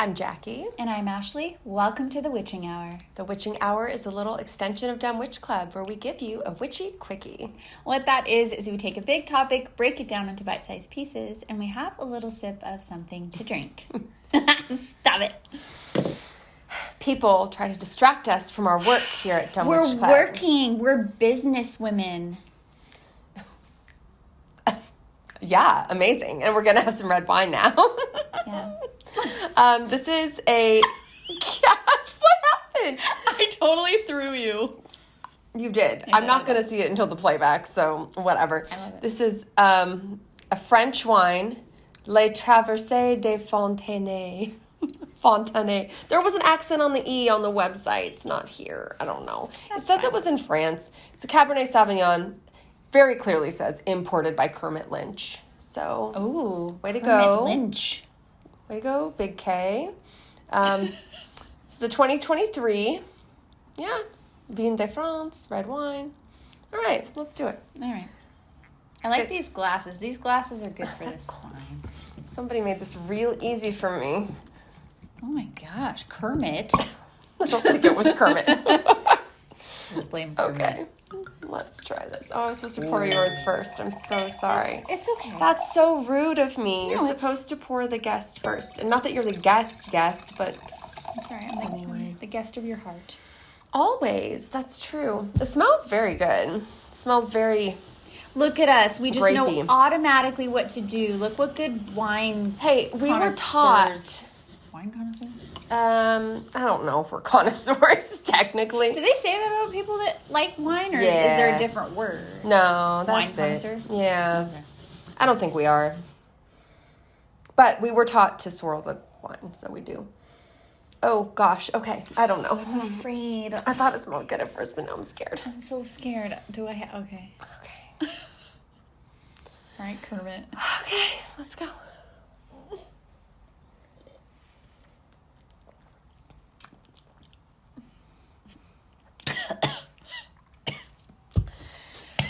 I'm Jackie. And I'm Ashley. Welcome to the Witching Hour. The Witching Hour is a little extension of Dumb Witch Club where we give you a witchy quickie. What that is we take a big topic, break it down into bite-sized pieces, and we have a little sip of something to drink. Stop it. People try to distract us from our work here at Dumb Witch Club. We're working. We're business women. Yeah, amazing. And we're going to have some red wine now. Yeah. This is a... Yeah, what happened? I totally threw you. You did. I'm not going to see it until the playback, so whatever. I love it. This is a French wine, Les Traversées de Fontenay. Fontenay. There was an accent on the E on the website. It's not here. I don't know. It says it was in France. It's a Cabernet Sauvignon. Very clearly says imported by Kermit Lynch. So, way to go. Kermit Lynch. Way to go, Big K. This is the 2023. Yeah. Vin de France, red wine. All right, let's do it. All right. I like these glasses. These glasses are good for this wine. Somebody made this real easy for me. Oh my gosh, Kermit. I don't think it was Kermit. Blame Kermit. Okay. Let's try this. Oh, I was supposed to pour yours first. I'm so sorry. It's okay. That's so rude of me. No, You're supposed to pour the guest first. And not that you're the guest, but... It's all right. I'm the guest of your heart. Always. That's true. It smells very good. It smells very... Look at us. We just grapey. know automatically what to do. Look what good wine Hey, we were taught... Wine connoisseur? I don't know if we're connoisseurs, technically. Do they say that about people that like wine, or is Yeah. there a different word? No, Wine that's connoisseur? it. Yeah. Okay. I don't think we are. But we were taught to swirl the wine, so we do. Oh, gosh. Okay. I don't know. I'm afraid. I thought it smelled good at first, but now I'm scared. I'm so scared. Do I have... Okay. Okay. All right, Kermit. Okay. Let's go.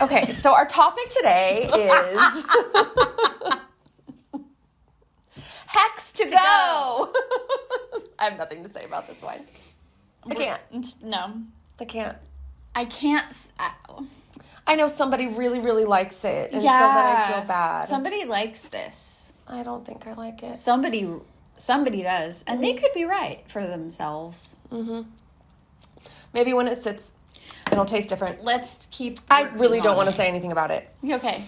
Okay, so our topic today is Hex To Go. I have nothing to say about this wine. I can't. No. I can't. I can't... I know somebody really, really likes it, and yeah. so then I feel bad. Somebody likes this. I don't think I like it. Somebody does, and they could be right for themselves. Mm-hmm. Maybe when it sits, it'll taste different. Let's keep... I really don't want to say anything about it. Okay.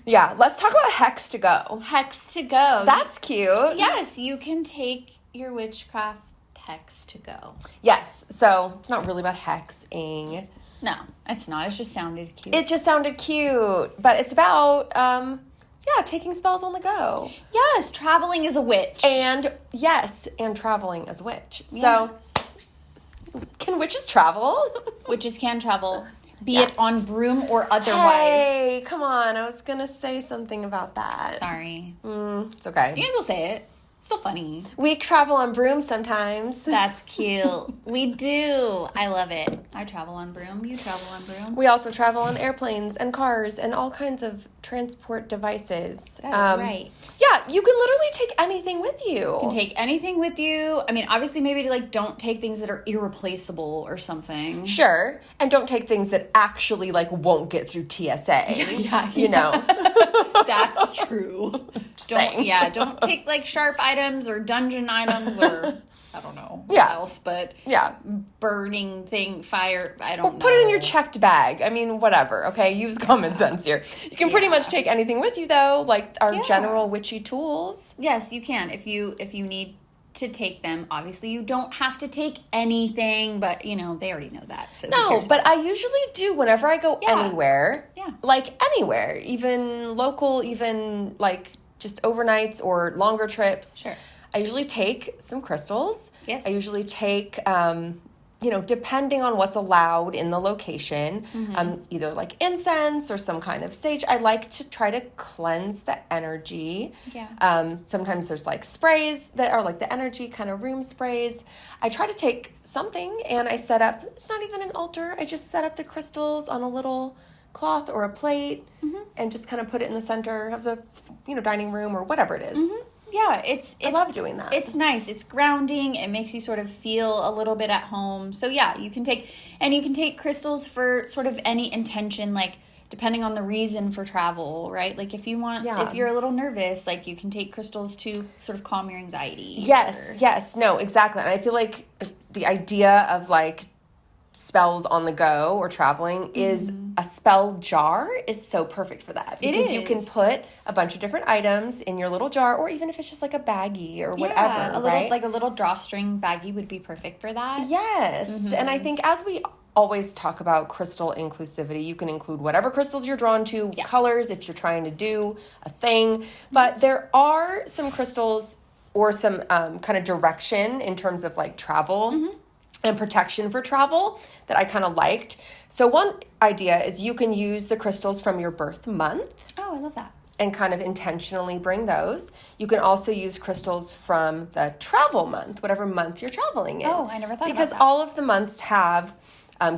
Yeah, let's talk about Hex To Go. Hex To Go. That's cute. Yes, you can take your witchcraft hex to go. Yes, so it's not really about hexing. No, it's not. It just sounded cute. It just sounded cute, but it's about, taking spells on the go. Yes, traveling as a witch. And, and traveling as a witch. Yes. So, can witches travel? Witches can travel, be it on broom or otherwise. Hey, come on. I was going to say something about that. Sorry. It's okay. You can still say it. It's still funny. We travel on broom sometimes. That's cute. We do. I love it. I travel on broom. You travel on broom. We also travel on airplanes and cars and all kinds of transport devices. That is right. Yeah, you can literally take anything with you. You can take anything with you. I mean, obviously, maybe don't take things that are irreplaceable or something. Sure. And don't take things that actually, won't get through TSA. Yeah. You know. That's true. Don't take, sharp items or dungeon items or... I don't know what else, but burning thing, fire, I don't know. Put it in your checked bag. I mean, whatever, okay? Use common sense here. You can pretty much take anything with you, though, like our general witchy tools. Yes, you can. If you need to take them, obviously you don't have to take anything, but, they already know that. So no, but I usually do whenever I go anywhere. Yeah. Anywhere, even local, even, just overnights or longer trips. Sure. I usually take some crystals. Yes. I usually take, depending on what's allowed in the location, either incense or some kind of sage. I like to try to cleanse the energy. Yeah. Sometimes there's sprays that are the energy kind of room sprays. I try to take something and I set up, it's not even an altar. I just set up the crystals on a little cloth or a plate and just kind of put it in the center of the, dining room or whatever it is. Yeah, I love doing that. It's nice. It's grounding. It makes you sort of feel a little bit at home. So yeah, you can take crystals for sort of any intention, like depending on the reason for travel, right? Like if you're a little nervous, like you can take crystals to sort of calm your anxiety. Yes. No, exactly. And I feel like the idea of like spells on the go or traveling is a spell jar is so perfect for that, because you can put a bunch of different items in your little jar, or even if it's just like a baggie or whatever, right? Like a little drawstring baggie would be perfect for that. Yes. And I think, as we always talk about crystal inclusivity, you can include whatever crystals you're drawn to, colors if you're trying to do a thing, but there are some crystals or some kind of direction in terms of like travel and protection for travel that I kind of liked. So one idea is you can use the crystals from your birth month. Oh, I love that. And kind of intentionally bring those. You can also use crystals from the travel month, whatever month you're traveling in. Oh, I never thought about that. Because all of the months have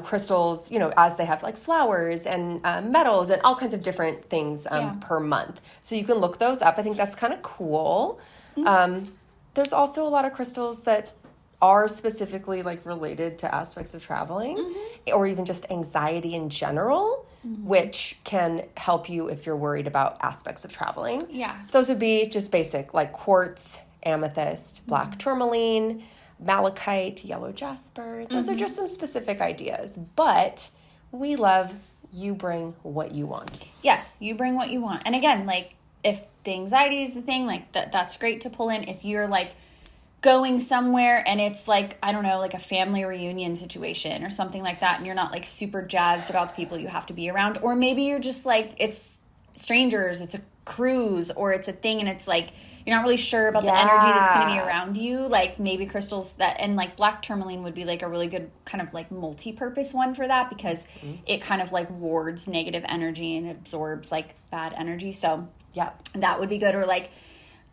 crystals, as they have like flowers and metals and all kinds of different things per month. So you can look those up. I think that's kind of cool. There's also a lot of crystals that are specifically like related to aspects of traveling or even just anxiety in general, which can help you if you're worried about aspects of traveling. Yeah. Those would be just basic, like quartz, amethyst, black tourmaline, malachite, yellow jasper. Those are just some specific ideas, but we love you bring what you want. Yes, you bring what you want. And again, like if the anxiety is the thing, like that's great to pull in. If you're like going somewhere and it's like, I don't know, like a family reunion situation or something like that, and you're not like super jazzed about the people you have to be around, or maybe you're just like, it's strangers, it's a cruise, or it's a thing and it's like you're not really sure about the energy that's going to be around you, like maybe crystals and like black tourmaline would be like a really good kind of like multi-purpose one for that, because it kind of like wards negative energy and absorbs like bad energy. So that would be good. Or like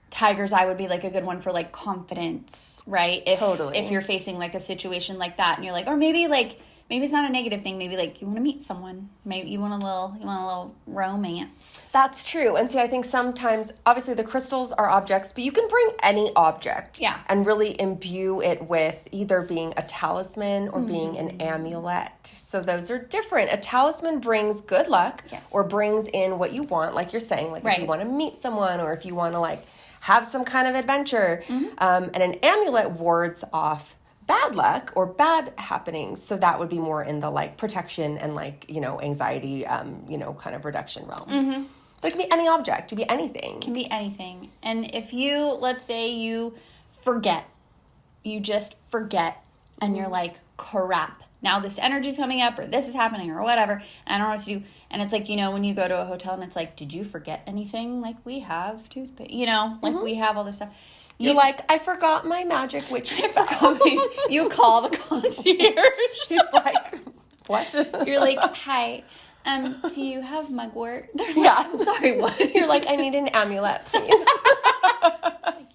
tiger's eye would be like a good one for like confidence, right? If you're facing like a situation like that and you're like, or maybe it's not a negative thing. Maybe like you want to meet someone. Maybe you want a little romance. That's true. And see, I think sometimes, obviously the crystals are objects, but you can bring any object and really imbue it with either being a talisman or being an amulet. So those are different. A talisman brings good luck or brings in what you want, like you're saying, like if you want to meet someone or if you want to like have some kind of adventure. And an amulet wards off bad luck or bad happenings. So that would be more in the like protection and like, anxiety, kind of reduction realm. But it can be any object, it can be anything. It can be anything. And if you, let's say you just forget and you're like, crap, now this energy's coming up or this is happening or whatever, and I don't know what to do. And it's like, when you go to a hotel and it's like, did you forget anything? Like we have toothpaste, like we have all this stuff. You're like, I forgot my magic witch spell. You call the concierge. She's like, what? You're like, hi, do you have mugwort? I'm sorry, what? You're like, I need an amulet, please.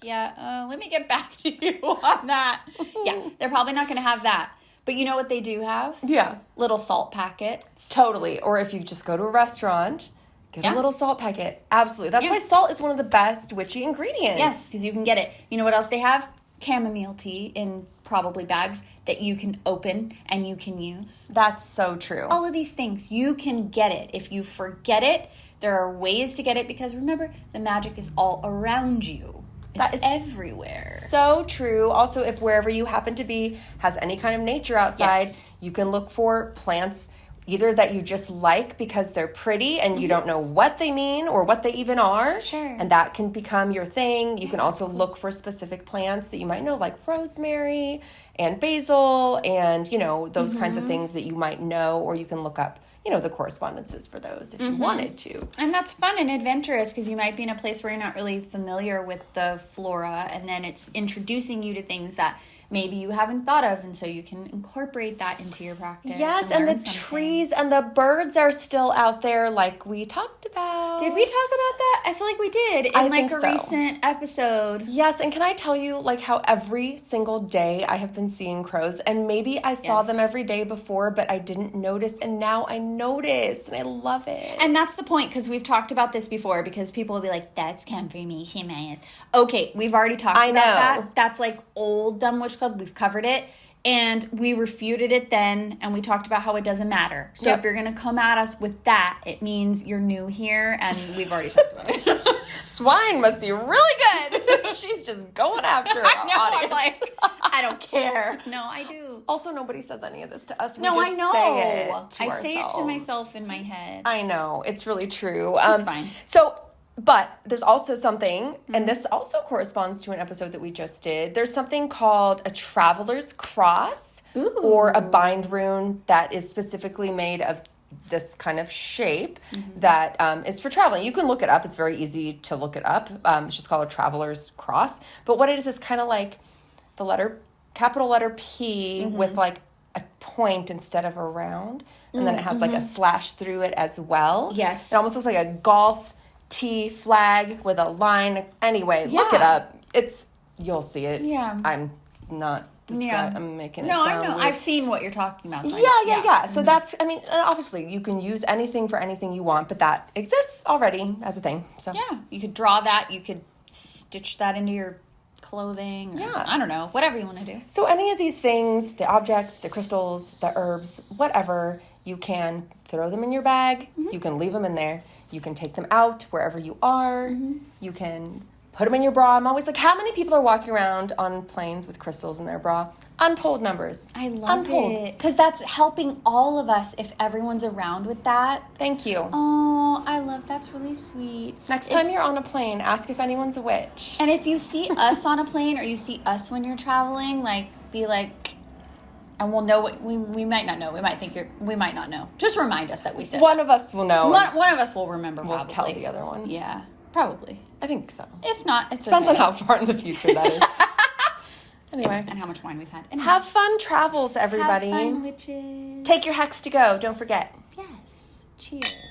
Let me get back to you on that. Yeah, they're probably not going to have that. But you know what they do have? Yeah. Little salt packets. Totally. Or if you just go to a restaurant, get a little salt packet. Absolutely. That's why salt is one of the best witchy ingredients. Yes, because you can get it. You know what else they have? Chamomile tea in probably bags that you can open and you can use. That's so true. All of these things, you can get it. If you forget it, there are ways to get it, because remember, the magic is all around you. It's everywhere. So true. Also, if wherever you happen to be has any kind of nature outside, you can look for plants either that you just like because they're pretty and you don't know what they mean or what they even are. Sure. And that can become your thing. You can also look for specific plants that you might know, like rosemary and basil and, those kinds of things that you might know, or you can look up, the correspondences for those if you wanted to. And that's fun and adventurous, because you might be in a place where you're not really familiar with the flora, and then it's introducing you to things that maybe you haven't thought of, and so you can incorporate that into your practice. Yes, and the trees and the birds are still out there, like we talked about. Did we talk about that? I feel like we did in recent episode. Yes, and can I tell you like how every single day I have been seeing crows, and maybe I saw them every day before, but I didn't notice, and now I notice, and I love it. And that's the point, because we've talked about this before, because people will be like, that's confirmation bias. Okay, we've already talked about that. That's like old Dumb Witch Club. We've covered it. And we refuted it then, and we talked about how it doesn't matter. So if you're going to come at us with that, it means you're new here, and we've already talked about it. This wine must be really good. She's just going after our audience. I'm like, I don't care. No, I do. Also, nobody says any of this to us. We No, just I know. say it to I ourselves. say it to myself in my head. I know. It's really true. It's fine. So, but there's also something, and this also corresponds to an episode that we just did. There's something called a traveler's cross, or a bind rune that is specifically made of this kind of shape that is for traveling. You can look it up. It's very easy to look it up. It's just called a traveler's cross. But what it is kind of like the capital letter P with like a point instead of a round. And then it has like a slash through it as well. Yes. It almost looks like a golf T flag with a line. Anyway, look it up. You'll see it. Yeah. I'm not I'm making it No, sound I know. weird. I've seen what you're talking about. So Yeah. So that's, I mean, obviously you can use anything for anything you want, but that exists already as a thing. So yeah, you could draw that. You could stitch that into your clothing. Or, I don't know. Whatever you want to do. So any of these things, the objects, the crystals, the herbs, whatever, you can throw them in your bag. You can leave them in there. You can take them out wherever you are. You can put them in your bra. I'm always like, how many people are walking around on planes with crystals in their bra? Untold numbers. I love it. Because that's helping all of us if everyone's around with that. Thank you. Oh, I love that's really sweet. Next time you're on a plane, ask if anyone's a witch. And if you see us on a plane or you see us when you're traveling, like, be like, and we'll know what we might not know. We might think we might not know. Just remind us that we said one of us will know. One of us will remember. We'll probably tell the other one. Yeah, probably. I think so. If not, it's Depends okay. on how far in the future that is. Anyway. And how much wine we've had. Anyway. Have fun travels, everybody. Have fun, witches. Take your Hex to Go. Don't forget. Yes. Cheers.